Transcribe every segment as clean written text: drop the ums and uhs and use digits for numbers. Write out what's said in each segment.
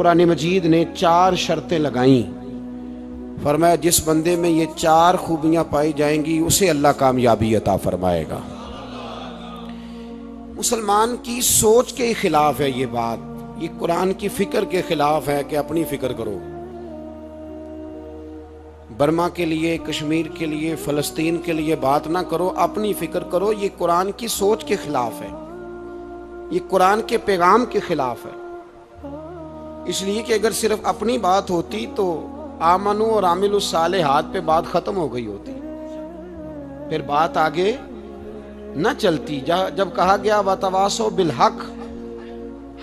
قرآن مجید نے 4 شرطیں لگائیں، فرمایا جس بندے میں یہ 4 خوبیاں پائی جائیں گی اسے اللہ کامیابی عطا فرمائے گا۔ مسلمان کی سوچ کے خلاف ہے یہ بات، یہ قرآن کی فکر کے خلاف ہے کہ اپنی فکر کرو۔ برما کے لیے، کشمیر کے لیے، فلسطین کے لیے بات نہ کرو، اپنی فکر کرو۔ یہ قرآن کی سوچ کے خلاف ہے، یہ قرآن کے پیغام کے خلاف ہے۔ اس لیے کہ اگر صرف اپنی بات ہوتی تو آمنو اور عاملوا الصالحات پہ بات ختم ہو گئی ہوتی، پھر بات آگے نہ چلتی۔ جب کہا گیا وتواصوا بالحق،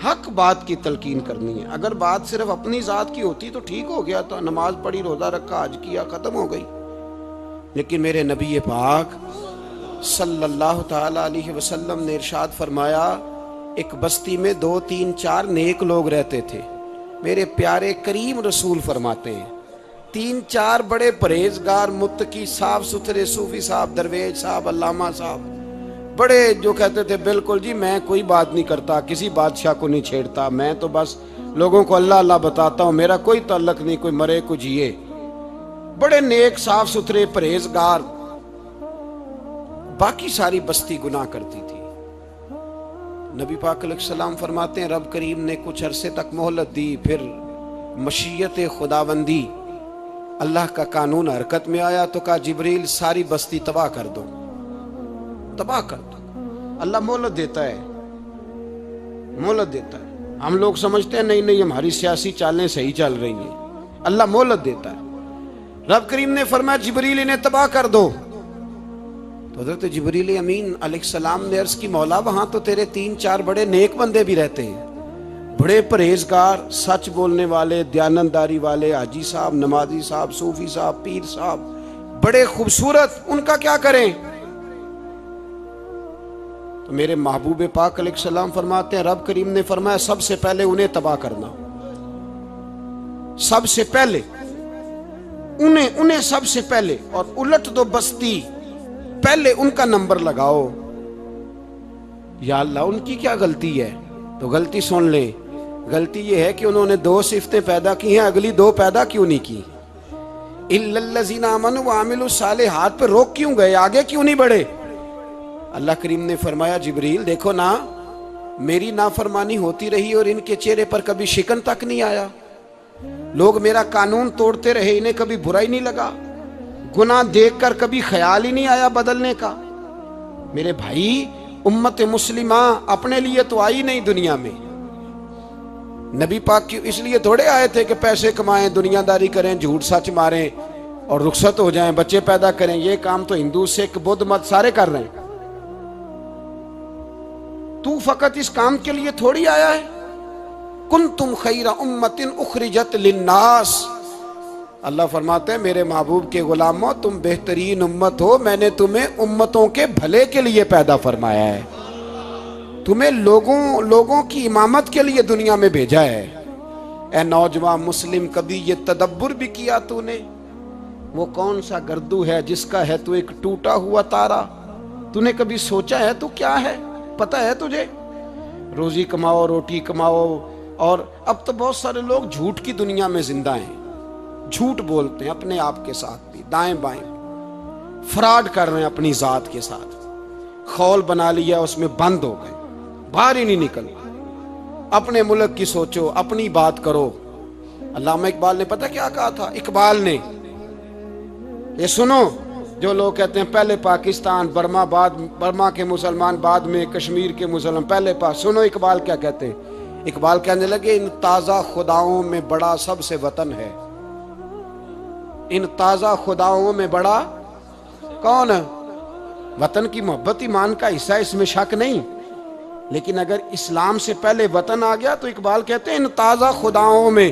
حق بات کی تلقین کرنی ہے۔ اگر بات صرف اپنی ذات کی ہوتی تو ٹھیک ہو گیا، تو نماز پڑھی، روزہ رکھا، حج کیا، ختم ہو گئی۔ لیکن میرے نبی پاک صلی اللہ تعالی علیہ وسلم نے ارشاد فرمایا، ایک بستی میں 2 3 4 نیک لوگ رہتے تھے۔ میرے پیارے کریم رسول فرماتے ہیں 3 4 بڑے پرہیزگار، متقی، صاف ستھرے صوفی صاحب، درویش صاحب، علامہ صاحب، بڑے جو کہتے تھے بالکل جی میں کوئی بات نہیں کرتا، کسی بادشاہ کو نہیں چھیڑتا، میں تو بس لوگوں کو اللہ اللہ بتاتا ہوں، میرا کوئی تعلق نہیں، کوئی مرے کوئی جیے، بڑے نیک صاف ستھرے پرہیزگار۔ باقی ساری بستی گناہ کرتی تھی۔ نبی پاک علیہ السلام فرماتے ہیں رب کریم نے کچھ عرصے تک مہلت دی، پھر مشیت خداوندی، اللہ کا قانون حرکت میں آیا تو کہا جبریل ساری بستی تباہ کر دو، تباہ کر دو۔ اللہ مہلت دیتا ہے، مہلت دیتا ہے۔ ہم لوگ سمجھتے ہیں نہیں ہماری سیاسی چالیں صحیح چل رہی ہیں، اللہ مہلت دیتا ہے۔ رب کریم نے فرمایا جبریل انہیں تباہ کر دو، تو حضرت جبریل امین علیہ السلام نے عرض کی مولا وہاں تو تیرے 3 4 بڑے نیک بندے بھی رہتے ہیں، بڑے پرہیزگار، سچ بولنے والے، دیانتداری والے، حاجی صاحب، نمازی صاحب، صوفی صاحب، پیر صاحب، بڑے خوبصورت، ان کا کیا کریں؟ تو میرے محبوب پاک علیہ السلام فرماتے ہیں رب کریم نے فرمایا سب سے پہلے انہیں تباہ کرنا، سب سے پہلے انہیں سب سے پہلے، اور الٹ دو بستی، پہلے ان کا نمبر لگاؤ۔ یا اللہ ان کی کیا غلطی ہے؟ تو غلطی سن لیں، غلطی یہ ہے کہ انہوں نے 2 صفتیں پیدا کی ہیں، اگلی 2 پیدا کیوں نہیں کی؟ الا الذین آمنوا وعملوا الصالحات پہ روک کیوں گئے، آگے کیوں نہیں بڑھے؟ اللہ کریم نے فرمایا جبریل دیکھو نا، میری نافرمانی ہوتی رہی اور ان کے چہرے پر کبھی شکن تک نہیں آیا، لوگ میرا قانون توڑتے رہے، انہیں کبھی برا ہی نہیں لگا، گناہ دیکھ کر کبھی خیال ہی نہیں آیا بدلنے کا۔ میرے بھائی امت مسلمہ اپنے لیے تو آئی نہیں دنیا میں، نبی پاک کی اس لیے تھوڑے آئے تھے کہ پیسے کمائیں، دنیا داری کریں، جھوٹ سچ ماریں اور رخصت ہو جائیں، بچے پیدا کریں۔ یہ کام تو ہندو سکھ بدھ مت سارے کر رہے ہیں، تو فقط اس کام کے لیے تھوڑی آیا ہے۔ کنتم خیر امت اخرجت للناس، اللہ فرماتے ہیں میرے محبوب کے غلاموں تم بہترین امت ہو، میں نے تمہیں امتوں کے بھلے کے لیے پیدا فرمایا ہے، تمہیں لوگوں کی امامت کے لیے دنیا میں بھیجا ہے۔ اے نوجوان مسلم، کبھی یہ تدبر بھی کیا تو نے؟ وہ کون سا گردو ہے جس کا ہے تو ایک ٹوٹا ہوا تارا؟ تو نے کبھی سوچا ہے تو کیا ہے؟ پتہ ہے تجھے؟ روزی کماؤ، روٹی کماؤ، اور اب تو بہت سارے لوگ جھوٹ کی دنیا میں زندہ ہیں، جھوٹ بولتے ہیں اپنے آپ کے ساتھ بھی، دائیں بائیں فراڈ کر رہے ہیں اپنی ذات کے ساتھ، خول بنا لیا اس میں بند ہو گئے، باہر ہی نہیں نکل۔ اپنے ملک کی سوچو، اپنی بات کرو۔ علامہ اقبال نے پتہ کیا کہا تھا؟ اقبال نے، یہ سنو جو لوگ کہتے ہیں پہلے پاکستان، برما کے مسلمان بعد میں، کشمیر کے مسلمان پہلے سنو اقبال کیا کہتے ہیں۔ اقبال کہنے لگے ان تازہ خداؤں میں بڑا سب سے وطن ہے، ان تازہ خداؤں میں بڑا کون ہے؟ وطن کی محبت ایمان کا حصہ، اس میں شک نہیں، لیکن اگر اسلام سے پہلے وطن آ گیا تو اقبال کہتے ہیں ان تازہ خداؤں میں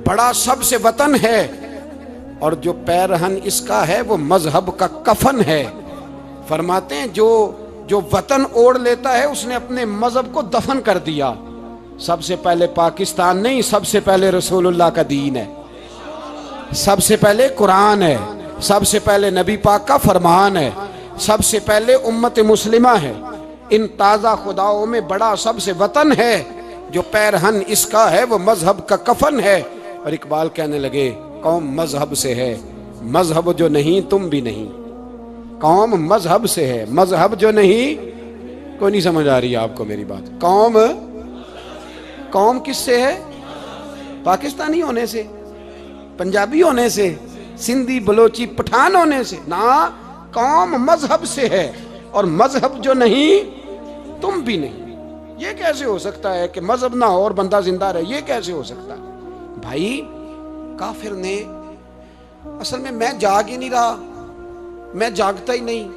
بڑا سب سے وطن ہے، اور جو پیرہن اس کا ہے وہ مذہب کا کفن ہے۔ فرماتے ہیں جو وطن اوڑھ لیتا ہے اس نے اپنے مذہب کو دفن کر دیا۔ سب سے پہلے پاکستان نہیں، سب سے پہلے رسول اللہ کا دین ہے، سب سے پہلے قرآن ہے، سب سے پہلے نبی پاک کا فرمان ہے، سب سے پہلے امت مسلمہ ہے۔ ان تازہ خداؤں میں بڑا سب سے وطن ہے، جو پیرہن اس کا ہے وہ مذہب کا کفن ہے. اور اقبال کہنے لگے قوم مذہب سے ہے، مذہب جو نہیں تم بھی نہیں. قوم مذہب سے ہے، مذہب جو نہیں. کوئی نہیں سمجھ آ رہی ہے آپ کو میری بات؟ قوم کس سے ہے؟ پاکستانی ہونے سے، پنجابی ہونے سے، سندھی بلوچی پٹھان ہونے سے نہ. قوم مذہب سے ہے، اور مذہب جو نہیں تم بھی نہیں. یہ کیسے ہو سکتا ہے کہ مذہب نہ ہو اور بندہ زندہ رہے؟ یہ کیسے ہو سکتا ہے بھائی؟ کافر نے اصل میں جاگ ہی نہیں رہا، میں جاگتا ہی نہیں.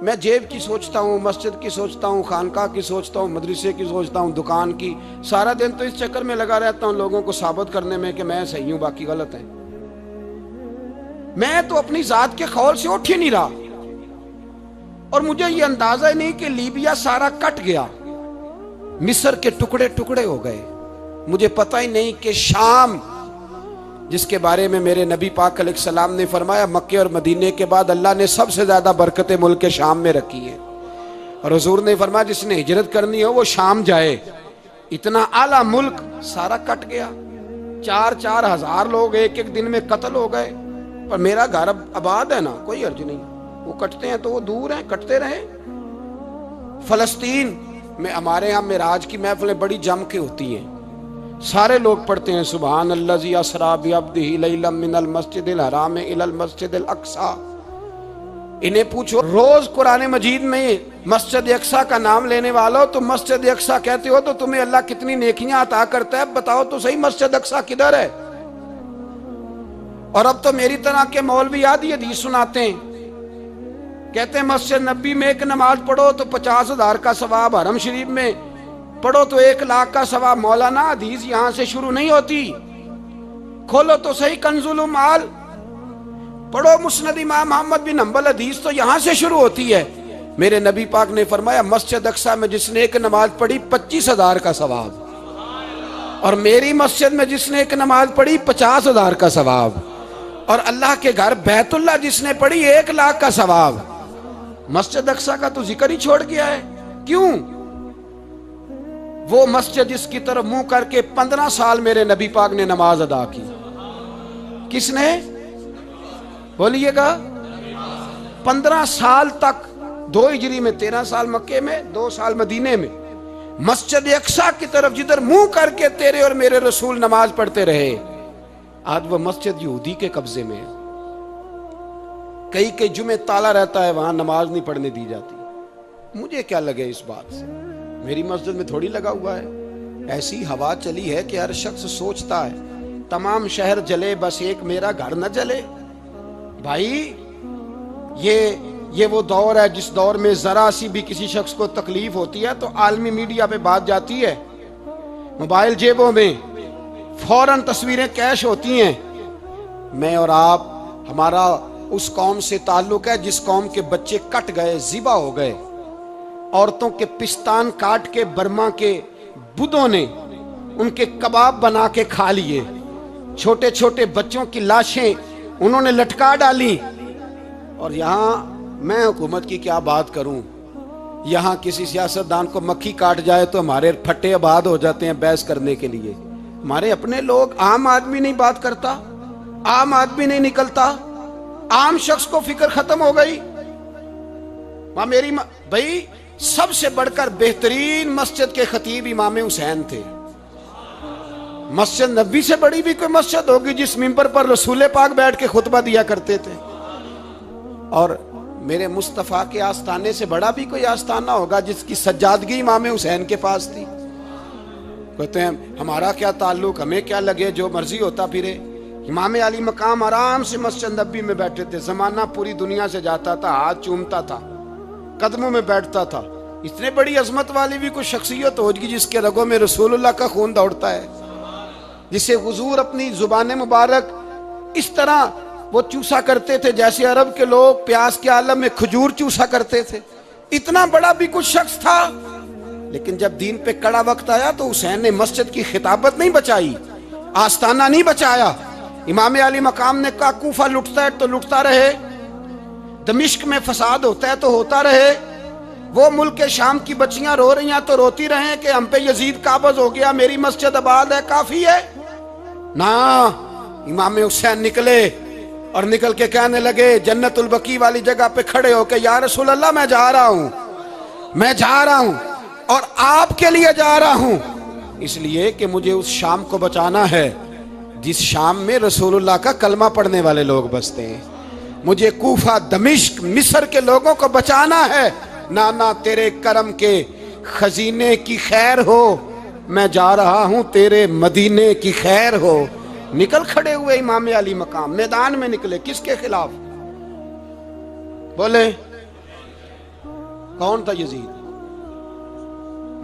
میں جیب کی سوچتا ہوں، مسجد کی سوچتا ہوں، خانقاہ کی سوچتا ہوں، مدرسے کی سوچتا ہوں، دکان کی. سارا دن تو اس چکر میں لگا رہتا ہوں لوگوں کو ثابت کرنے میں کہ میں صحیح ہوں باقی غلط ہیں. میں تو اپنی ذات کے خول سے اٹھ ہی نہیں رہا. اور مجھے یہ اندازہ ہی نہیں کہ لیبیا سارا کٹ گیا، مصر کے ٹکڑے ٹکڑے ہو گئے. مجھے پتہ ہی نہیں کہ شام، جس کے بارے میں میرے نبی پاک علیہ السلام نے فرمایا مکے اور مدینے کے بعد اللہ نے سب سے زیادہ برکتیں ملک شام میں رکھی ہیں. اور حضور نے فرمایا جس نے ہجرت کرنی ہو وہ شام جائے. اتنا اعلیٰ ملک سارا کٹ گیا. 4-4 ہزار لوگ ایک دن میں قتل ہو گئے. اور میرا گھر اب آباد ہے نا، کوئی حرج نہیں. وہ کٹتے ہیں تو وہ دور ہیں، کٹتے رہیں. فلسطین میں ہمارے ہاں معراج کی محفلیں بڑی جم کے ہوتی ہیں. سارے لوگ پڑھتے ہیں سبحان الذی اسریٰ بعبدہ لیلا من المسجد الحرام الی المسجد الاقصی. انہیں پوچھو روز قرآن مجید میں مسجد اقصی کا نام لینے والوں، تم مسجد اقصی کہتے ہو تو تمہیں اللہ کتنی نیکیاں عطا کرتا ہے. بتاؤ تو صحیح مسجد اقصی کدھر ہے؟ اور اب تو میری طرح کے مولوی آدھی حدیث سناتے ہیں، کہتے ہیں مسجد نبی میں ایک نماز پڑھو تو 50,000 کا ثواب، حرم شریف میں پڑھو تو 1,00,000 کا ثواب. مولانا حدیث یہاں سے شروع نہیں ہوتی. کھولو تو صحیح کنز المال، پڑھو مسند امام محمد بن حنبل، حدیث تو یہاں سے شروع ہوتی ہے. میرے نبی پاک نے فرمایا مسجد اقصی میں جس نے ایک نماز پڑھی 25,000 کا ثواب، اور میری مسجد میں جس نے ایک نماز پڑھی 50,000 کا ثواب، اور اللہ کے گھر بیت اللہ جس نے پڑھی 1,00,000 کا ثواب. مسجد اقصی کا تو ذکر ہی چھوڑ گیا ہے. کیوں؟ وہ مسجد جس کی طرف منہ کر کے 15 سال میرے نبی پاک نے نماز ادا کی. کس نے؟ بولیے گا. 15 سال تک، 2 ہجری میں 13 سال مکے میں، 2 سال مدینے میں، مسجد اقصی کی طرف جدھر منہ کر کے تیرے اور میرے رسول نماز پڑھتے رہے. آج وہ مسجد یہودی کے قبضے میں ہے. کئی جمعے تالا رہتا ہے، وہاں نماز نہیں پڑھنے دی جاتی. مجھے کیا لگے اس بات سے؟ میری مسجد میں تھوڑی لگا ہوا ہے. ایسی ہوا چلی ہے کہ ہر شخص سوچتا ہے تمام شہر جلے بس ایک میرا گھر نہ جلے. بھائی یہ وہ دور ہے جس دور میں ذرا سی بھی کسی شخص کو تکلیف ہوتی ہے تو عالمی میڈیا پہ بات جاتی ہے، موبائل جیبوں میں فوراً تصویریں کیش ہوتی ہیں. میں اور آپ، ہمارا اس قوم سے تعلق ہے جس قوم کے بچے کٹ گئے، ذبح ہو گئے. عورتوں کے پستان کاٹ کے برما کے بدھوں نے ان کے کباب بنا کے کھا لیے. چھوٹے چھوٹے بچوں کی لاشیں انہوں نے لٹکا ڈالی. اور یہاں میں حکومت کی کیا بات کروں، یہاں کسی سیاستدان کو مکھی کاٹ جائے تو ہمارے پھٹے آباد ہو جاتے ہیں بحث کرنے کے لیے. ہمارے اپنے لوگ، عام آدمی نہیں بات کرتا، عام آدمی نہیں نکلتا، عام شخص کو فکر ختم ہو گئی. وہاں میری بھائی سب سے بڑھ کر بہترین مسجد کے خطیب امام حسین تھے. مسجد نبی سے بڑی بھی کوئی مسجد ہوگی جس ممبر پر رسول پاک بیٹھ کے خطبہ دیا کرتے تھے؟ اور میرے مصطفیٰ کے آستانے سے بڑا بھی کوئی آستانہ ہوگا جس کی سجادگی امام حسین کے پاس تھی؟ کہتے ہیں ہمارا کیا تعلق، ہمیں کیا لگے، جو مرضی ہوتا پھرے. امام علی مقام آرام سے مسجد نبی میں بیٹھے تھے. زمانہ پوری دنیا سے جاتا تھا، ہاتھ چومتا تھا، قدموں میں بیٹھتا تھا. اتنے بڑی عظمت والی بھی کوئی شخصیت ہوگی جس کے رگوں میں رسول اللہ کا خون دوڑتا ہے، جسے حضور اپنی زبان مبارک اس طرح وہ چوسا کرتے تھے جیسے عرب کے لوگ پیاس کے عالم میں کھجور چوسا کرتے تھے. اتنا بڑا بھی کچھ شخص تھا. لیکن جب دین پہ کڑا وقت آیا تو حسین نے مسجد کی خطابت نہیں بچائی، آستانہ نہیں بچایا. امام علی مقام نے کہا کوفہ لٹتا ہے تو لٹتا رہے، دمشق میں فساد ہوتا ہے تو ہوتا رہے، وہ ملک شام کی بچیاں رو رہی ہیں تو روتی رہیں کہ ہم پہ یزید قابض ہو گیا، میری مسجد آباد ہے، کافی ہے؟ نا، امام حسین نکلے اور نکل کے کہنے لگے جنت البقیع والی جگہ پہ کھڑے ہو کہ یا رسول اللہ میں جا رہا ہوں، میں جا رہا ہوں اور آپ کے لیے جا رہا ہوں، اس لیے کہ مجھے اس شام کو بچانا ہے جس شام میں رسول اللہ کا کلمہ پڑھنے والے لوگ بستے ہیں، مجھے کوفہ، دمشق، مصر کے لوگوں کو بچانا ہے، نانا تیرے کرم کے خزینے کی خیر ہو، میں جا رہا ہوں تیرے مدینے کی خیر ہو۔ نکل کھڑے ہوئے امام علی مقام، میدان میں نکلے، کس کے خلاف؟ بولے کون تھا یزید؟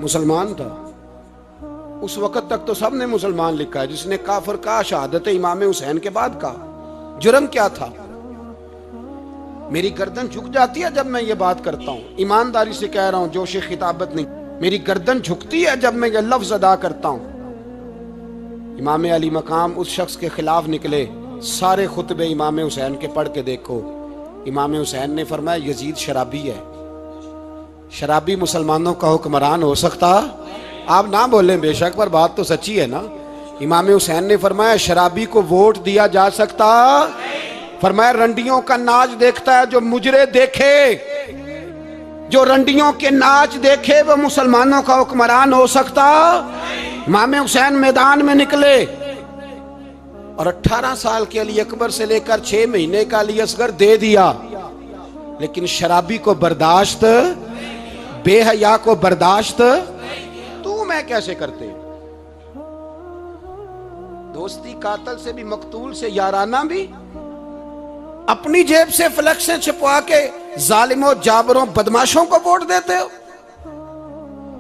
مسلمان تھا، اس وقت تک تو سب نے مسلمان لکھا ہے، جس نے کافر کہا شہادت امام حسین کے بعد کہا۔ جرم کیا تھا؟ میری گردن جھک جاتی ہے جب میں یہ بات کرتا ہوں، ایمانداری سے کہہ رہا ہوں، جوش خطابت نہیں، میری گردن جھکتی ہے جب میں یہ لفظ ادا کرتا ہوں۔ امام علی مقام اس شخص کے خلاف نکلے، سارے خطبے امام حسین کے پڑھ کے دیکھو، امام حسین نے فرمایا یزید شرابی ہے۔ شرابی مسلمانوں کا حکمران ہو سکتا؟ آپ نہ بولیں بے شک، پر بات تو سچی ہے نا۔ امام حسین نے فرمایا شرابی کو ووٹ دیا جا سکتا؟ فرمایا رنڈیوں کا ناچ دیکھتا ہے جو مجرے دیکھے، جو رنڈیوں کے ناچ دیکھے وہ مسلمانوں کا حکمران ہو سکتا؟ امام حسین میدان میں نکلے اور 18 سال کے علی اکبر سے لے کر 6 مہینے کا علی اصغر دے دیا، لیکن شرابی کو برداشت، بے حیا کو برداشت تو میں کیسے کرتے؟ دوستی قاتل سے بھی، مقتول سے یارانہ بھی، اپنی جیب سے فلیکسیں چھپوا کے ظالموں، جابروں، بدماشوں کو ووٹ دیتے ہو۔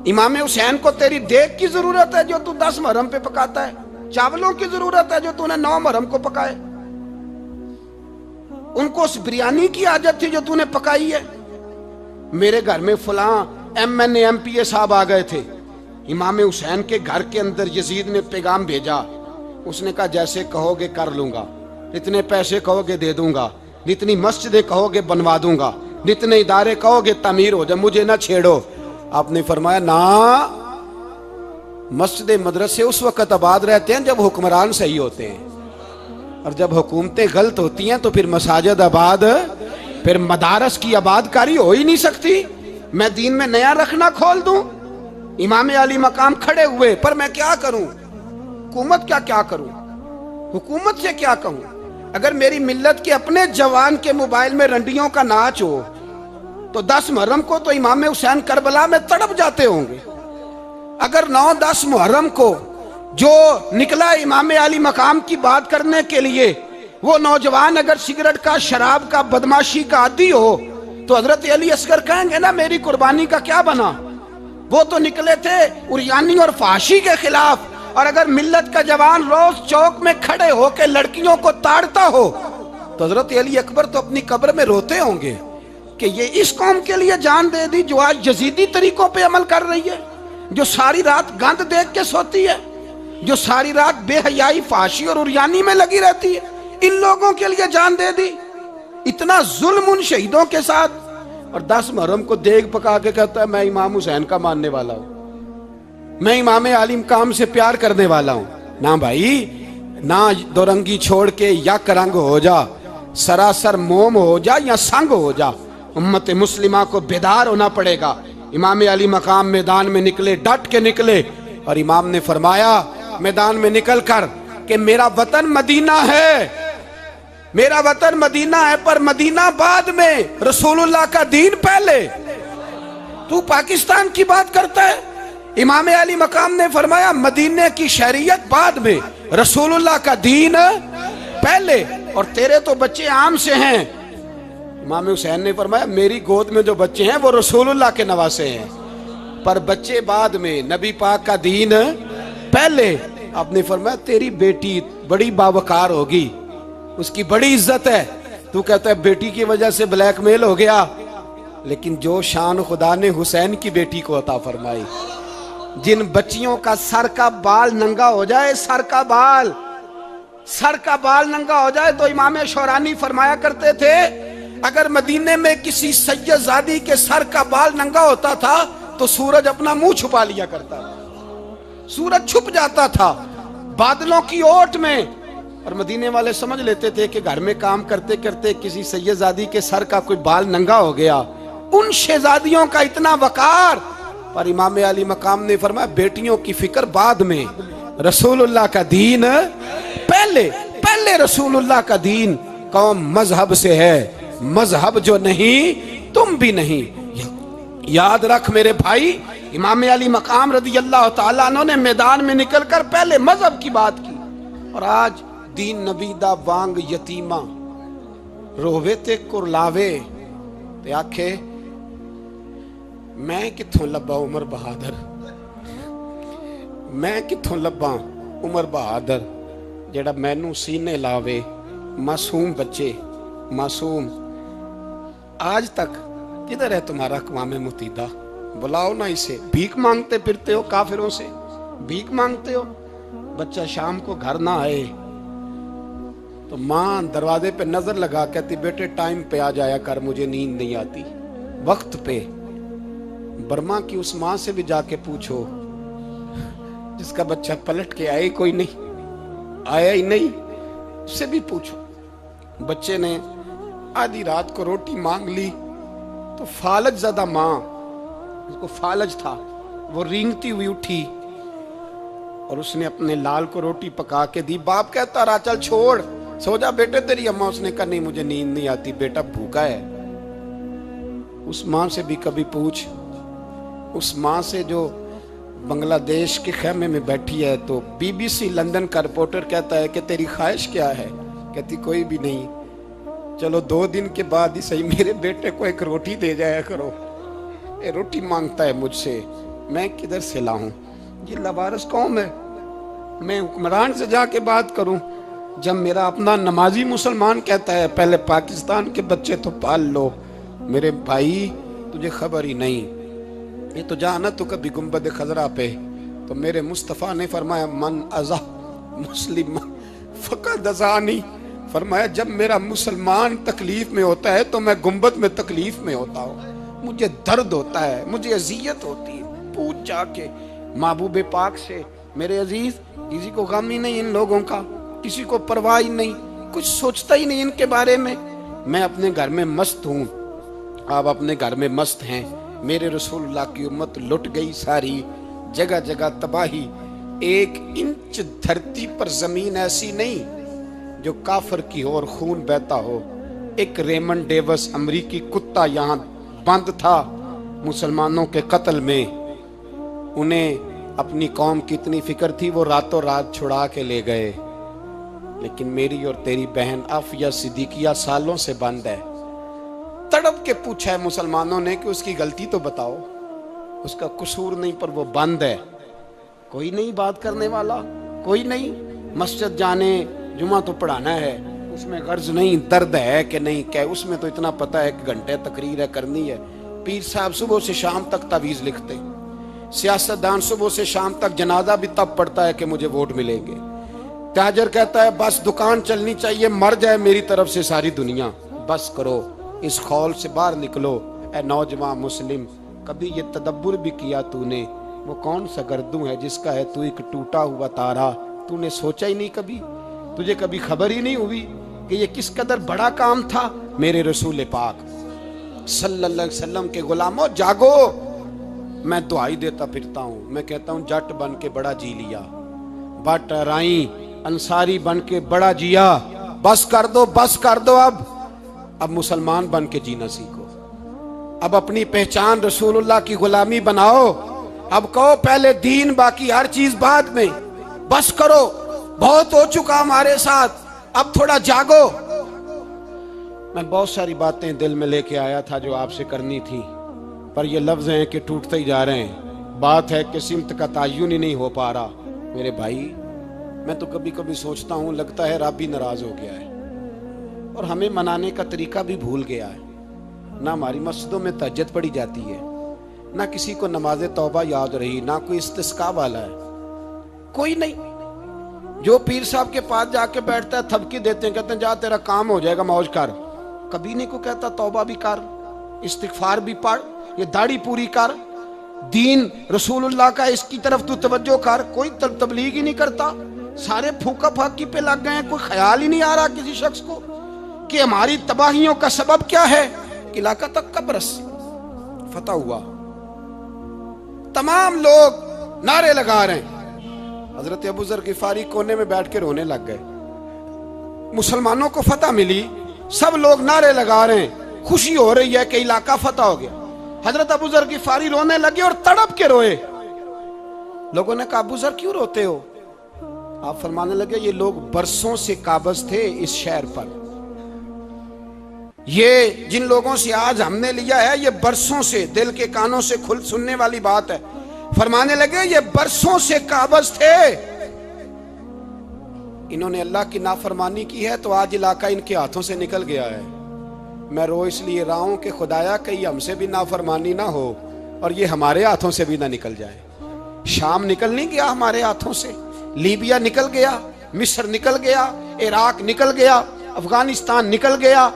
امام حسین کو تیری دیگ کی ضرورت ہے جو تو 10 محرم پہ پکاتا ہے، چاولوں کی ضرورت ہے جو تو نے 9 محرم کو پکائے، ان کو اس بریانی کی عادت تھی جو تو نے پکائی ہے۔ میرے گھر میں فلاں MNA MPA صاحب آ گئے تھے، امام حسین کے گھر کے اندر یزید نے پیغام بھیجا، اس نے کہا جیسے کہو گے کر لوں گا، جتنے پیسے کہو گے دے دوں گا، جتنی مسجدیں کہو گے بنوا دوں گا، جتنے ادارے کہو گے تعمیر ہو جائے، مجھے نہ چھیڑو۔ آپ نے فرمایا نا، مسجد مدرسے اس وقت آباد رہتے ہیں جب حکمران صحیح ہوتے ہیں، اور جب حکومتیں غلط ہوتی ہیں تو پھر مساجد آباد، پھر مدارس کی آباد کاری ہو ہی نہیں سکتی۔ میں دین میں نیا رکھنا کھول دوں؟ امام علی مقام کھڑے ہوئے، پر میں کیا کروں؟ حکومت کیا کروں؟ حکومت سے کیا کہوں؟ اگر میری ملت کے اپنے جوان کے موبائل میں رنڈیوں کا ناچ ہو تو 10 محرم کو تو امام حسین کربلا میں تڑپ جاتے ہوں گے۔ اگر 9-10 محرم کو جو نکلا امام علی مقام کی بات کرنے کے لیے، وہ نوجوان اگر سگریٹ کا، شراب کا، بدماشی کا عادی ہو تو حضرت علی اصغر کہیں گے نا میری قربانی کا کیا بنا؟ وہ تو نکلے تھے عریانی اور فحاشی کے خلاف، اور اگر ملت کا جوان روز چوک میں کھڑے ہو کے لڑکیوں کو تاڑتا ہو تو حضرت علی اکبر تو اپنی قبر میں روتے ہوں گے کہ یہ اس قوم کے لیے جان دے دی جو آج یزیدی طریقوں پہ عمل کر رہی ہے، جو ساری رات گند دیکھ کے سوتی ہے، جو ساری رات بے حیائی، فحاشی اور عریانی میں لگی رہتی ہے، ان لوگوں کے لیے جان دے دی۔ اتنا ظلم ان شہیدوں کے ساتھ، اور 10 محرم کو دیگ پکا کے کہتا ہے میں امام حسین کا ماننے والا ہوں، میں امام علی مقام سے پیار کرنے والا ہوں۔ نہ بھائی، نہ دو رنگی چھوڑ کے یک رنگ ہو جا، سراسر موم ہو جا یا سنگ ہو جا، امت مسلمہ کو بیدار ہونا پڑے گا۔ امام علی مقام میدان میں نکلے، ڈٹ کے نکلے، اور امام نے فرمایا میدان میں نکل کر کہ میرا وطن مدینہ ہے، میرا وطن مدینہ ہے، پر مدینہ بعد میں، رسول اللہ کا دین پہلے۔ تو پاکستان کی بات کرتا ہے؟ امام علی مقام نے فرمایا مدینہ کی شریعت بعد میں، رسول اللہ کا دین پہلے، اور تیرے تو بچے عام سے ہیں۔ امام حسین نے فرمایا میری گود میں جو بچے ہیں وہ رسول اللہ کے نواسے ہیں، پر بچے بعد میں، نبی پاک کا دین پہلے۔ آپ نے فرمایا تیری بیٹی بڑی باوقار ہوگی، اس کی بڑی عزت ہے، تو کہتا ہے بیٹی کی وجہ سے بلیک میل ہو گیا، لیکن جو شان خدا نے حسین کی بیٹی کو عطا فرمائی، جن بچیوں کا سر کا بال ننگا ہو جائے، سر کا بال ننگا ہو جائے، تو امام شورانی فرمایا کرتے تھے اگر مدینے میں کسی سیدزادی کے سر کا بال ننگا ہوتا تھا تو سورج اپنا منہ چھپا لیا کرتا تھا، سورج چھپ جاتا تھا بادلوں کی اوٹ میں، اور مدینے والے سمجھ لیتے تھے کہ گھر میں کام کرتے کرتے کسی سیدزادی کے سر کا کوئی بال ننگا ہو گیا۔ ان شہزادیوں کا اتنا وقار، پر امام علی مقام نے فرمایا بیٹیوں کی فکر بعد میں، رسول اللہ کا دین پہلے رسول اللہ کا دین۔ قوم مذہب سے ہے، مذہب جو نہیں تم بھی نہیں۔ یاد رکھ میرے بھائی، امام علی مقام رضی اللہ تعالیٰ عنہ نے میدان میں نکل کر پہلے مذہب کی بات کی، اور آج دین نبی دا وانگ یتیمہ رووے تے کرلاوے تے آکھے میں کتھوں لبا عمر بہادر، میں کتھوں لبا عمر بہادر جیڑا مینوں سینے لاوے، معصوم بچے معصوم۔ آج تک کدھر ہے تمہارا اقوام متحدہ؟ بلاؤ نا اسے۔ بھیک مانگتے پھرتے ہو کافروں سے، بھیک مانگتے ہو۔ بچہ شام کو گھر نہ آئے تو ماں دروازے پہ نظر لگا کہتی بیٹے ٹائم پہ آ جایا کر، مجھے نیند نہیں آتی، وقت پہ۔ برما کی اس ماں سے بھی جا کے پوچھو جس کا بچہ پلٹ کے آئے کوئی نہیں، آیا ہی نہیں، اس سے بھی پوچھو۔ بچے نے آدھی رات کو روٹی مانگ لی تو فالج زدہ ماں، اس کو فالج تھا، وہ رینگتی ہوئی اٹھی اور اس نے اپنے لال کو روٹی پکا کے دی۔ باپ کہتا رہا چل چھوڑ، سو جا بیٹے تیری اماں۔ اس نے کہا نہیں مجھے نیند نہیں آتی، بیٹا بھوکا ہے۔ اس ماں سے بھی کبھی پوچھ، اس ماں سے جو بنگلہ دیش کے خیمے میں بیٹھی ہے تو بی بی سی لندن کا رپورٹر کہتا ہے کہ تیری خواہش کیا ہے؟ کہتی کوئی بھی نہیں، چلو 2 دن کے بعد ہی صحیح میرے بیٹے کو ایک روٹی دے جایا کرو، یہ روٹی مانگتا ہے مجھ سے، میں کدھر سے لاؤں؟ یہ لوارث قوم ہے، میں حکمران سے جا کے بات کروں جب میرا اپنا نمازی مسلمان کہتا ہے پہلے پاکستان کے بچے تو پال لو؟ میرے بھائی تجھے خبر ہی نہیں، یہ تو جانا تو کبھی گنبد خضرا پہ تو میرے مصطفیٰ نے فرمایا من ازا مسلم فقد ازانی، فرمایا جب میرا مسلمان تکلیف میں ہوتا ہے تو میں گنبد میں تکلیف میں ہوتا ہوں، مجھے درد ہوتا ہے، مجھے اذیت ہوتی ہے۔ پوچھ جا کے محبوب پاک سے، میرے عزیز کسی کو غم ہی نہیں ان لوگوں کا، کسی کو پرواہ ہی نہیں، کچھ سوچتا ہی نہیں ان کے بارے میں۔ میں اپنے گھر میں مست ہوں، آپ اپنے گھر میں مست ہیں۔ میرے رسول اللہ کی امت لٹ گئی ساری، جگہ جگہ تباہی۔ 1 انچ دھرتی پر زمین ایسی نہیں جو کافر کی ہو اور خون بہتا ہو۔ ایک ریمنڈ ڈیوس امریکی کتا یہاں بند تھا مسلمانوں کے قتل میں، انہیں اپنی قوم کی اتنی فکر تھی وہ راتوں رات چھڑا کے لے گئے، لیکن میری اور تیری بہن عافیہ صدیقیہ سالوں سے بند ہے۔ تڑپ کے پوچھا ہے مسلمانوں نے کہ اس کی غلطی تو بتاؤ، اس کا قصور نہیں پر وہ بند ہے، کوئی نہیں بات کرنے والا، کوئی نہیں۔ مسجد جانے جمعہ تو پڑھانا ہے، اس میں غرض نہیں درد ہے کہ نہیں کہ اس میں تو اتنا پتہ ہے کہ گھنٹے تقریر ہے کرنی ہے۔ پیر صاحب صبح سے شام تک تعویذ لکھتے، سیاستدان صبح سے شام تک جنازہ بھی تب پڑتا ہے کہ مجھے ووٹ ملیں گے۔ تاجر کہتا ہے بس دکان چلنی چاہیے، مر جائے میری طرف سے ساری دنیا، بس کرو، اس خول سے باہر نکلو۔ اے نوجوان مسلم، کبھی یہ تدبر بھی کیا تو نے وہ کون سا گردوں ہے جس کا ہے تو ایک ٹوٹا ہوا تارا؟ تو نے سوچا ہی نہیں کبھی، تجھے کبھی خبر ہی نہیں ہوئی کہ یہ کس قدر بڑا کام تھا؟ میرے رسول پاک صلی اللہ علیہ وسلم کے غلاموں جاگو۔ میں دعائی دیتا پھرتا ہوں، میں کہتا ہوں جٹ بن کے بڑا جی لیا، بٹ رائیں انصاری بن کے بڑا جیا، بس کر دو بس کر دو۔ اب مسلمان بن کے جینا سیکھو، اب اپنی پہچان رسول اللہ کی غلامی بناؤ۔ اب کہو پہلے دین باقی ہر چیز بعد میں، بس کرو، بہت ہو چکا ہمارے ساتھ، اب تھوڑا جاگو۔ میں بہت ساری باتیں دل میں لے کے آیا تھا جو آپ سے کرنی تھی، پر یہ لفظ ہیں کہ ٹوٹتے ہی جا رہے ہیں۔ بات ہے کہ سمت کا تعین ہی نہیں ہو پا رہا۔ میرے بھائی میں تو کبھی کبھی سوچتا ہوں لگتا ہے رب بھی ناراض ہو گیا ہے اور ہمیں منانے کا طریقہ بھی بھول گیا ہے۔ نہ ہماری مسجدوں میں تہجد پڑھی جاتی ہے، نہ کسی کو نماز توبہ یاد رہی، نہ کوئی استسقاء والا ہے، کوئی نہیں۔ جو پیر صاحب کے پاس جا کے بیٹھتا ہے تھپکی دیتے ہیں، کہتے ہیں جا تیرا کام ہو جائے گا، موج کر، کبھی نہیں کو کہتا توبہ بھی کر، استغفار بھی پڑھ، یہ داڑھی پوری کر، دین رسول اللہ کا اس کی طرف تو توجہ کر. کوئی تبلیغ ہی نہیں کرتا، سارے پھوکا پھاکی پہ لگ گئے ہیں. کوئی خیال ہی نہیں آ رہا کسی شخص کو کہ ہماری تباہیوں کا سبب کیا ہے. علاقہ تک قبرص فتح ہوا، تمام لوگ نعرے لگا رہے ہیں. حضرت ابو ذر غفاری کونے میں بیٹھ کے رونے لگ گئے. مسلمانوں کو فتح ملی، سب لوگ نعرے لگا رہے ہیں، خوشی ہو رہی ہے کہ علاقہ فتح ہو گیا. حضرت ابو ذر غفاری رونے لگے اور تڑپ کے روئے. لوگوں نے کہا ابو ذر کیوں روتے ہو؟ آپ فرمانے لگے یہ لوگ برسوں سے قابض تھے اس شہر پر، یہ جن لوگوں سے آج ہم نے لیا ہے یہ برسوں سے، دل کے کانوں سے کھل سننے والی بات ہے. فرمانے لگے یہ برسوں سے قابض تھے، انہوں نے اللہ کی نافرمانی کی ہے تو آج علاقہ ان کے ہاتھوں سے نکل گیا ہے. میں رو اس لیے رہا ہوں کہ خدایا کہیں ہم سے بھی نافرمانی نہ ہو اور یہ ہمارے ہاتھوں سے بھی نہ نکل جائے. شام نکل نہیں گیا ہمارے ہاتھوں سے، لیبیا نکل گیا، مصر نکل گیا، عراق نکل گیا، افغانستان نکل گیا.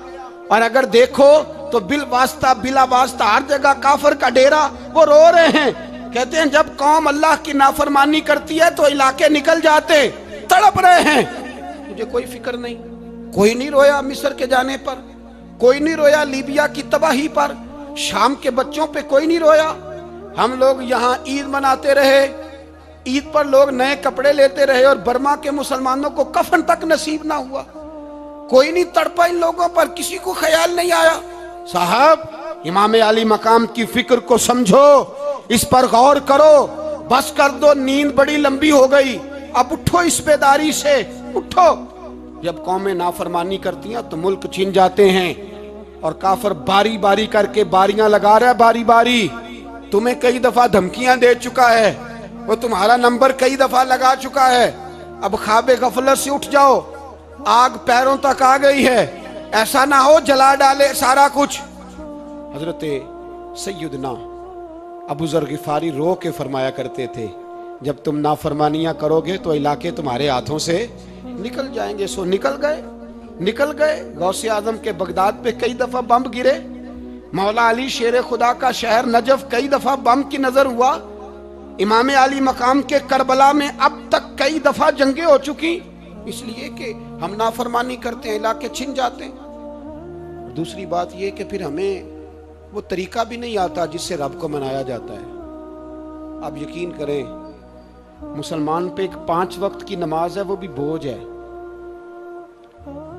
اور اگر دیکھو تو بلا واسطہ ہر جگہ کافر کا ڈیرا. وہ رو رہے ہیں، کہتے ہیں جب قوم اللہ کی نافرمانی کرتی ہے تو علاقے نکل جاتے. تڑپ رہے ہیں، مجھے کوئی فکر نہیں. کوئی نہیں رویا مصر کے جانے پر، کوئی نہیں رویا لیبیا کی تباہی پر، شام کے بچوں پہ کوئی نہیں رویا. ہم لوگ یہاں عید مناتے رہے، عید پر لوگ نئے کپڑے لیتے رہے اور برما کے مسلمانوں کو کفن تک نصیب نہ ہوا. کوئی نہیں تڑپا ان لوگوں پر، کسی کو خیال نہیں آیا. صاحب امام علی مقام کی فکر کو سمجھو، اس پر غور کرو. بس کر دو، نیند بڑی لمبی ہو گئی، اب اٹھو اس بیداری سے، اٹھو. جب قومیں نافرمانی کرتی ہیں تو ملک چھن جاتے ہیں اور کافر باری باری کر کے باریاں لگا رہا ہے. باری باری تمہیں کئی دفعہ دھمکیاں دے چکا ہے، وہ تمہارا نمبر کئی دفعہ لگا چکا ہے. اب خواب غفلت سے اٹھ جاؤ، آگ پیروں تک آ گئی ہے، ایسا نہ ہو جلا ڈالے سارا کچھ. حضرت سیدنا ابو ذر غفاری رو کے فرمایا کرتے تھے جب تم نافرمانیاں کرو گے تو علاقے تمہارے ہاتھوں سے نکل جائیں گے. سو نکل گئے. غوث اعظم کے بغداد پہ کئی دفعہ بم گرے، مولا علی شیر خدا کا شہر نجف کئی دفعہ بم کی نظر ہوا. امام علی مقام کے کربلا میں اب تک کئی دفعہ جنگیں ہو چکی، اس لیے کہ ہم نافرمانی کرتے ہیں، علاقے چھن جاتے ہیں. دوسری بات یہ کہ پھر ہمیں وہ طریقہ بھی نہیں آتا جس سے رب کو منایا جاتا ہے. آپ یقین کریں مسلمان پہ ایک 5 وقت کی نماز ہے، وہ بھی بوجھ ہے.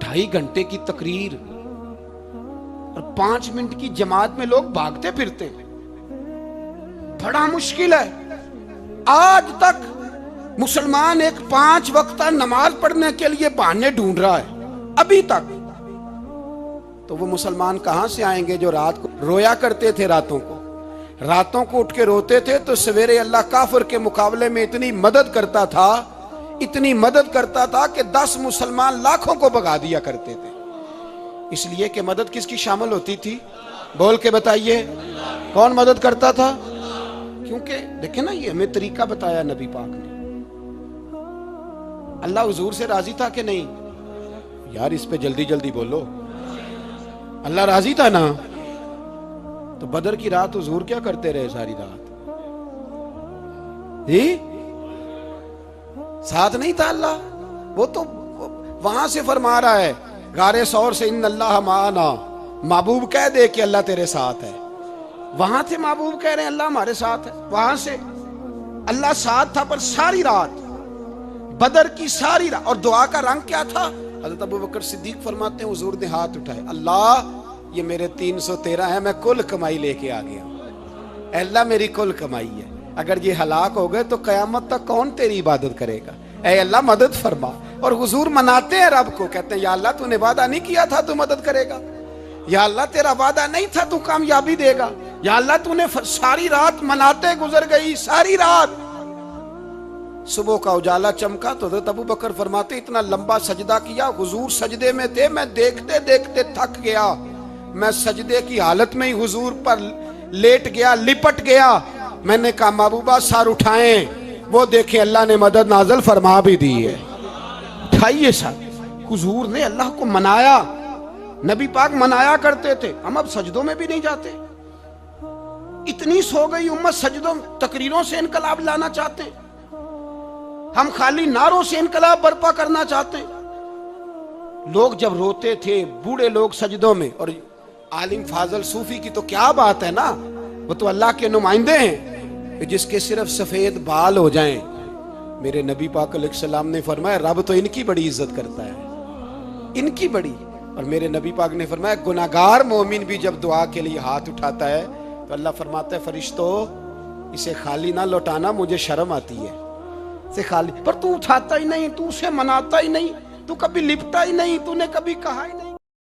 2.5 گھنٹے کی تقریر اور 5 منٹ کی جماعت میں لوگ بھاگتے پھرتے ہیں، بڑا مشکل ہے. آج تک مسلمان ایک 5 وقتہ نماز پڑھنے کے لیے بہانے ڈھونڈ رہا ہے ابھی تک. تو وہ مسلمان کہاں سے آئیں گے جو رات کو رویا کرتے تھے، راتوں کو اٹھ کے روتے تھے تو سویرے اللہ کافر کے مقابلے میں اتنی مدد کرتا تھا کہ 10 مسلمان لاکھوں کو بھگا دیا کرتے تھے. اس لیے کہ مدد کس کی شامل ہوتی تھی؟ بول کے بتائیے، کون مدد کرتا تھا؟ کیونکہ دیکھیں نا، یہ ہمیں طریقہ بتایا نبی پاک نے. اللہ حضور سے راضی تھا کہ نہیں؟ یار اس پہ جلدی جلدی بولو. اللہ راضی تھا نا؟ تو بدر کی رات حضور کیا کرتے رہے ساری رات؟ ساتھ نہیں تھا اللہ؟ وہ تو وہاں سے فرما رہا ہے غار ثور سے، ان اللہ معنا. محبوب کہہ دے کہ اللہ تیرے ساتھ ہے. وہاں تھے محبوب کہہ رہے ہیں اللہ ہمارے ساتھ ہے. وہاں سے اللہ ساتھ تھا، پر ساری رات بدر کی ساری رات. اور دعا کا رنگ کیا تھا؟ حضرت ابوبکر صدیق فرماتے ہیں حضور نے ہاتھ اٹھائے، اللہ یہ میرے 313 ہے، میں کل کمائی لے کے آ گیا. اے اللہ میری کل کمائی ہے، اگر یہ ہلاک ہو گئے تو قیامت تک کون تیری عبادت کرے گا؟ اے اللہ مدد فرما. اور حضور مناتے ہیں رب کو، کہتے ہیں یا اللہ تو نے وعدہ نہیں کیا تھا تو مدد کرے گا، یا اللہ تیرا وعدہ نہیں تھا تو کامیابی دے گا، یا اللہ تو نے ساری رات مناتے گزر گئی، ساری رات. صبح کا اجالا چمکا تو حضرت ابوبکر فرماتے اتنا لمبا سجدہ کیا، حضور سجدے میں تھے، میں دیکھتے دیکھتے تھک گیا، میں سجدے کی حالت میں ہی حضور پر لیٹ گیا، لپٹ گیا. میں نے کہا محبوبہ سر اٹھائیں، وہ دیکھیں اللہ نے مدد نازل فرما بھی دی ہے. اٹھائیے سر. حضور نے اللہ کو منایا. نبی پاک منایا کرتے تھے، ہم اب سجدوں میں بھی نہیں جاتے. اتنی سو گئی امت، سجدوں تقریروں سے انقلاب لانا چاہتے ہیں، ہم خالی نعروں سے انقلاب برپا کرنا چاہتے ہیں. لوگ جب روتے تھے بوڑھے لوگ سجدوں میں، اور عالم فاضل صوفی کی تو کیا بات ہے نا، وہ تو اللہ کے نمائندے ہیں جس کے صرف سفید بال ہو جائیں. میرے نبی پاک علیہ السلام نے فرمایا رب تو ان کی بڑی عزت کرتا ہے، ان کی بڑی. اور میرے نبی پاک نے فرمایا گناہگار مومن بھی جب دعا کے لیے ہاتھ اٹھاتا ہے تو اللہ فرماتا ہے فرشتوں اسے خالی نہ لوٹانا، مجھے شرم آتی ہے اسے خالی. پر تو اٹھاتا ہی نہیں، تو اسے مناتا ہی نہیں، تو کبھی لپٹا ہی نہیں، تو نے کبھی کہا ہی نہیں.